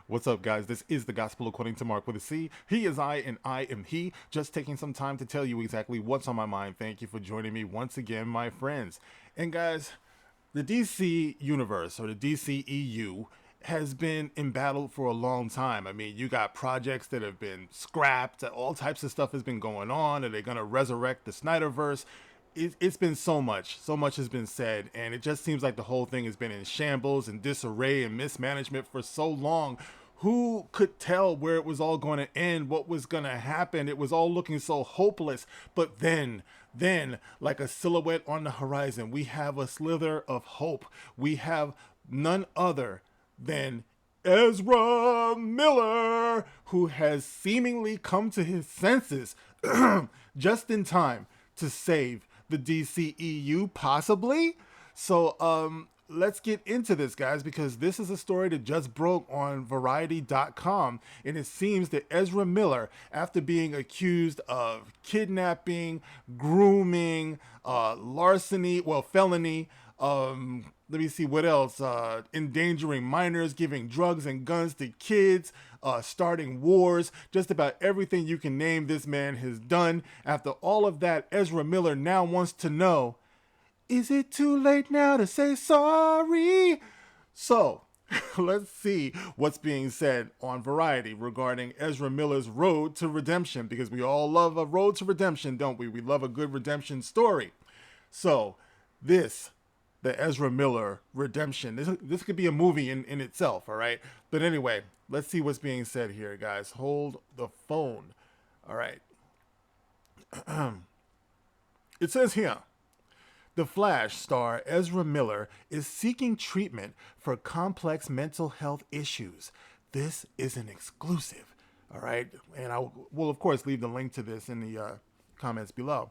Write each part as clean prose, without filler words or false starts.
What's up, guys? This is the Gospel According to Mark with a C. He is I, and I am he. Just taking some time to tell you exactly what's on my mind. Thank you for joining me once again, my friends. And guys, the DC universe, or the DCEU, has been in battle for a long time. I mean, you got projects that have been scrapped, all types of stuff has been going on. Are they going to resurrect the Snyderverse? It's been so much has been said, and it just seems like the whole thing has been in shambles and disarray and mismanagement for so long. Who could tell where it was all going to end, what was going to happen? It was all looking so hopeless. But then, like a silhouette on the horizon, we have a slither of hope. We have none other than Ezra Miller, who has seemingly come to his senses just in time to save the DCEU, possibly. So, let's get into this, guys, because this is a story that just broke on Variety.com, and it seems that Ezra Miller, after being accused of kidnapping, grooming, larceny, felony, let me see what else, endangering minors, giving drugs and guns to kids, starting wars, just about everything you can name this man has done. After all of that, Ezra Miller now wants to know, is it too late now to say sorry? So, let's see what's being said on Variety regarding Ezra Miller's road to redemption, because we all love a road to redemption, don't we? We love a good redemption story. So, the Ezra Miller redemption, this could be a movie in itself, all right? But anyway, let's see what's being said here, guys. Hold the phone. All right. It says here, the Flash star Ezra Miller is seeking treatment for complex mental health issues. This is an exclusive, all right? And I will, of course, leave the link to this in the comments below.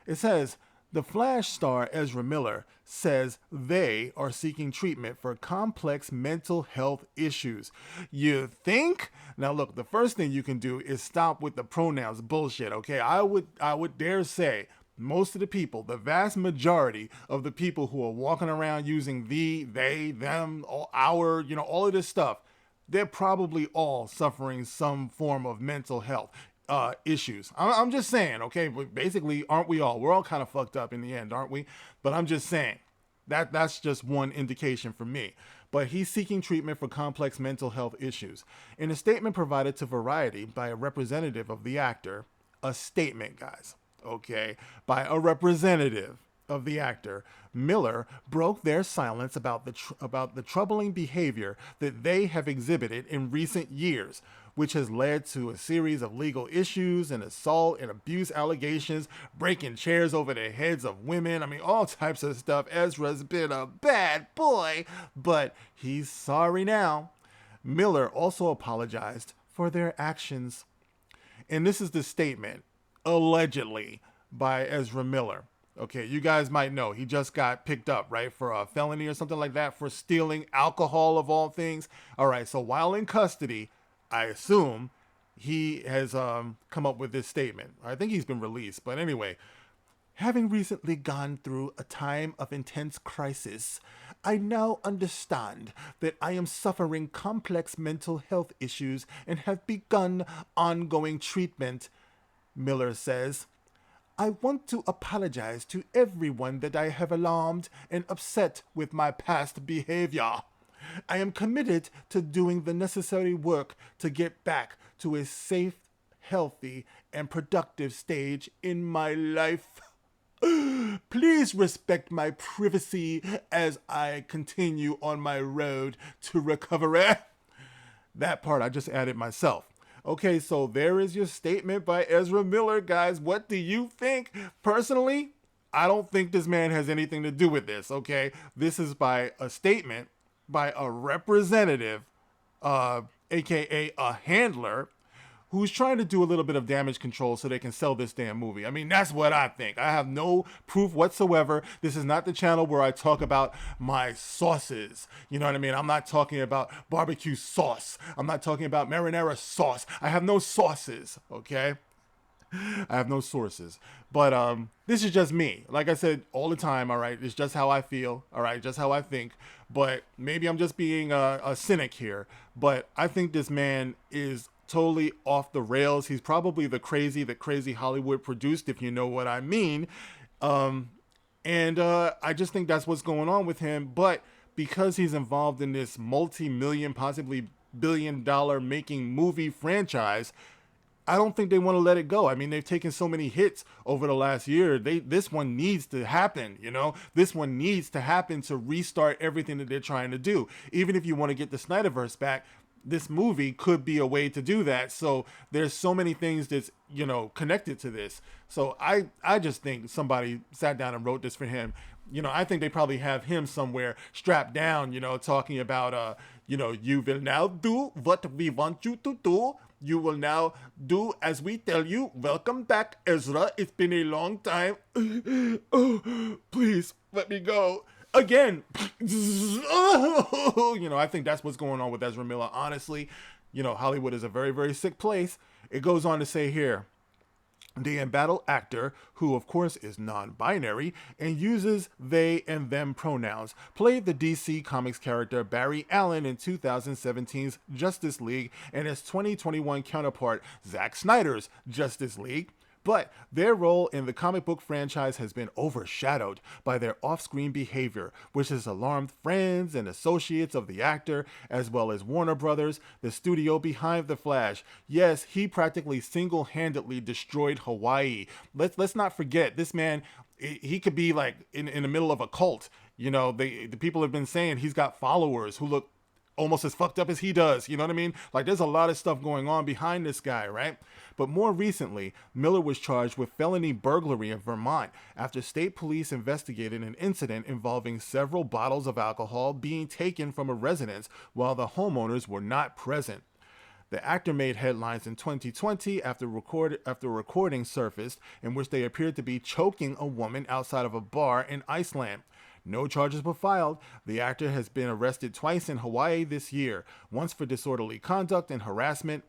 It says, the Flash star Ezra Miller says they are seeking treatment for complex mental health issues. You think? Now look, the first thing you can do is stop with the pronouns bullshit, okay? I would dare say most of the people, the vast majority of the people who are walking around using the, they, them, our, all of this stuff, they're probably all suffering some form of mental health issues. I'm just saying, okay? But basically, aren't we all? We're all kind of fucked up in the end, aren't we? But I'm just saying, that's just one indication for me. But he's seeking treatment for complex mental health issues. In a statement provided to Variety by a representative of the actor, a statement, guys, okay, by a representative of the actor, Miller broke their silence about the troubling behavior that they have exhibited in recent years, which has led to a series of legal issues and assault and abuse allegations, breaking chairs over the heads of women. I mean, all types of stuff. Ezra's been a bad boy, but he's sorry now. Miller also apologized for their actions. And this is the statement, allegedly, by Ezra Miller. Okay, you guys might know he just got picked up, right, for a felony or something like that, for stealing alcohol of all things. All right, so while in custody, I assume he has come up with this statement. I think he's been released, but anyway, having recently gone through a time of intense crisis, I now understand that I am suffering complex mental health issues and have begun ongoing treatment, Miller says. I want to apologize to everyone that I have alarmed and upset with my past behavior. I am committed to doing the necessary work to get back to a safe, healthy, and productive stage in my life. Please respect my privacy as I continue on my road to recovery. That part I just added myself. Okay, so there is your statement by Ezra Miller, guys. What do you think? Personally, I don't think this man has anything to do with this, okay? This is by a statement by a representative, aka a handler, who's trying to do a little bit of damage control so they can sell this damn movie. I mean, that's what I think. I have no proof whatsoever. This is not the channel where I talk about my sauces. You know what I mean? I'm not talking about barbecue sauce. I'm not talking about marinara sauce. I have no sauces, okay? I have no sources. But this is just me. Like I said all the time, all right? It's just how I feel, all right? Just how I think. But maybe I'm just being a cynic here. But I think this man is totally off the rails. He's probably the crazy that crazy Hollywood produced, if you know what I mean. And I just think that's what's going on with him. But because he's involved in this multi-million, possibly billion-dollar making movie franchise, I don't think they want to let it go. I mean, they've taken so many hits over the last year. This one needs to happen, you know? This one needs to happen to restart everything that they're trying to do. Even if you want to get the Snyderverse back, this movie could be a way to do that. So there's so many things that's, you know, connected to this. So I just think somebody sat down and wrote this for him. You know, I think they probably have him somewhere strapped down, you know, talking about, you know, you will now do what we want you to do. You will now do as we tell you. Welcome back, Ezra. It's been a long time. Oh, please let me go. Again. You know, I think that's what's going on with Ezra Miller. Honestly, you know, Hollywood is a very, very sick place. It goes on to say here, the embattled actor, who of course is non-binary and uses they and them pronouns, played the DC Comics character Barry Allen in 2017's Justice League and his 2021 counterpart Zack Snyder's Justice League. But their role in the comic book franchise has been overshadowed by their off-screen behavior, which has alarmed friends and associates of the actor, as well as Warner Brothers, the studio behind The Flash. Yes, he practically single-handedly destroyed Hawaii. Let's not forget, this man, he could be like in the middle of a cult. You know, the people have been saying he's got followers who look almost as fucked up as he does. You know what I mean? Like, there's a lot of stuff going on behind this guy, right? But more recently, Miller was charged with felony burglary in Vermont after state police investigated an incident involving several bottles of alcohol being taken from a residence while the homeowners were not present. The actor made headlines in 2020 after recording surfaced in which they appeared to be choking a woman outside of a bar in Iceland. No charges were filed. The actor has been arrested twice in Hawaii this year, once for disorderly conduct and harassment.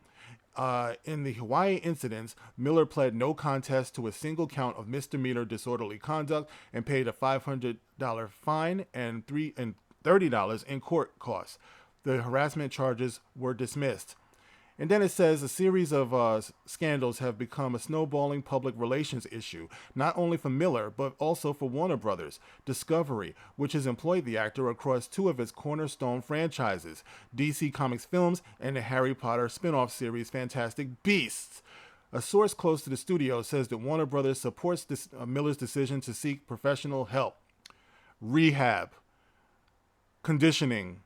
In the Hawaii incidents, Miller pled no contest to a single count of misdemeanor disorderly conduct and paid a $500 fine and $30 in court costs. The harassment charges were dismissed. And then it says a series of scandals have become a snowballing public relations issue, not only for Miller, but also for Warner Brothers. Discovery, which has employed the actor across two of its cornerstone franchises, DC Comics films and the Harry Potter spin-off series Fantastic Beasts. A source close to the studio says that Warner Brothers supports Miller's decision to seek professional help. Rehab. Conditioning.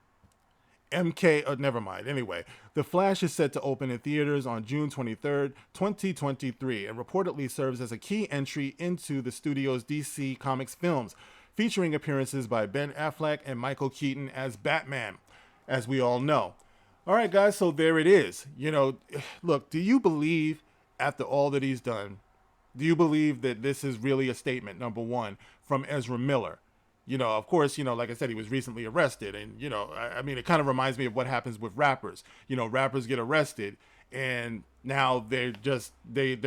Never mind. Anyway, The Flash is set to open in theaters on June 23rd, 2023, and reportedly serves as a key entry into the studio's DC Comics films, featuring appearances by Ben Affleck and Michael Keaton as Batman, as we all know. All right, guys, so there it is. You know, look, do you believe, after all that he's done, do you believe that this is really a statement, number one, from Ezra Miller? You know, of course, you know, like I said, he was recently arrested. And, you know, I mean, it kind of reminds me of what happens with rappers. You know, rappers get arrested and now they're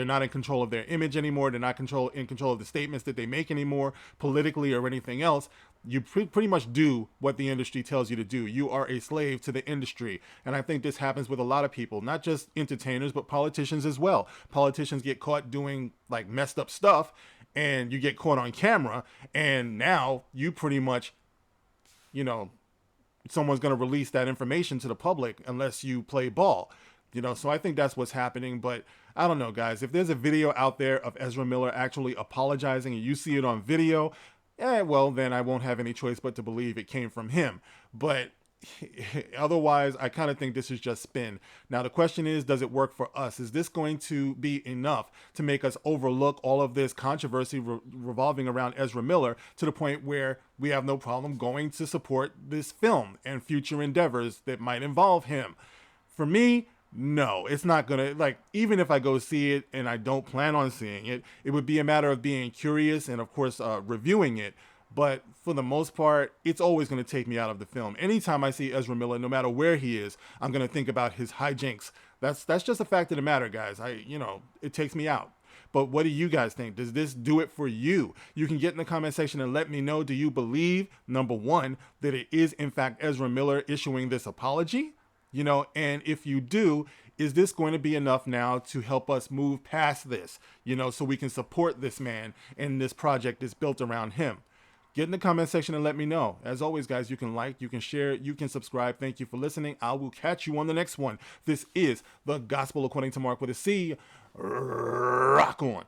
not in control of their image anymore. They're not in control of the statements that they make anymore, politically or anything else. You pretty much do what the industry tells you to do. You are a slave to the industry. And I think this happens with a lot of people, not just entertainers, but politicians as well. Politicians get caught doing like messed up stuff, and you get caught on camera, and now you pretty much, you know, someone's going to release that information to the public unless you play ball, you know. So I think that's what's happening. But I don't know, guys. If there's a video out there of Ezra Miller actually apologizing and you see it on video, well, then I won't have any choice but to believe it came from him. But otherwise, I kind of think this is just spin. Now, the question is, does it work for us? Is this going to be enough to make us overlook all of this controversy revolving around Ezra Miller to the point where we have no problem going to support this film and future endeavors that might involve him? For me, no, it's not gonna, like, even if I go see it and I don't plan on seeing it, it would be a matter of being curious and, of course, reviewing it. But for the most part, it's always going to take me out of the film. Anytime I see Ezra Miller, no matter where he is, I'm going to think about his hijinks. That's just a fact of the matter, guys. You know, it takes me out. But what do you guys think? Does this do it for you? You can get in the comment section and let me know. Do you believe, number one, that it is in fact Ezra Miller issuing this apology? And if you do, is this going to be enough now to help us move past this, so we can support this man and this project is built around him? Get in the comment section and let me know. As always, guys, you can like, you can share, you can subscribe. Thank you for listening. I will catch you on the next one. This is The Gospel According to Mark with a C. Rock on.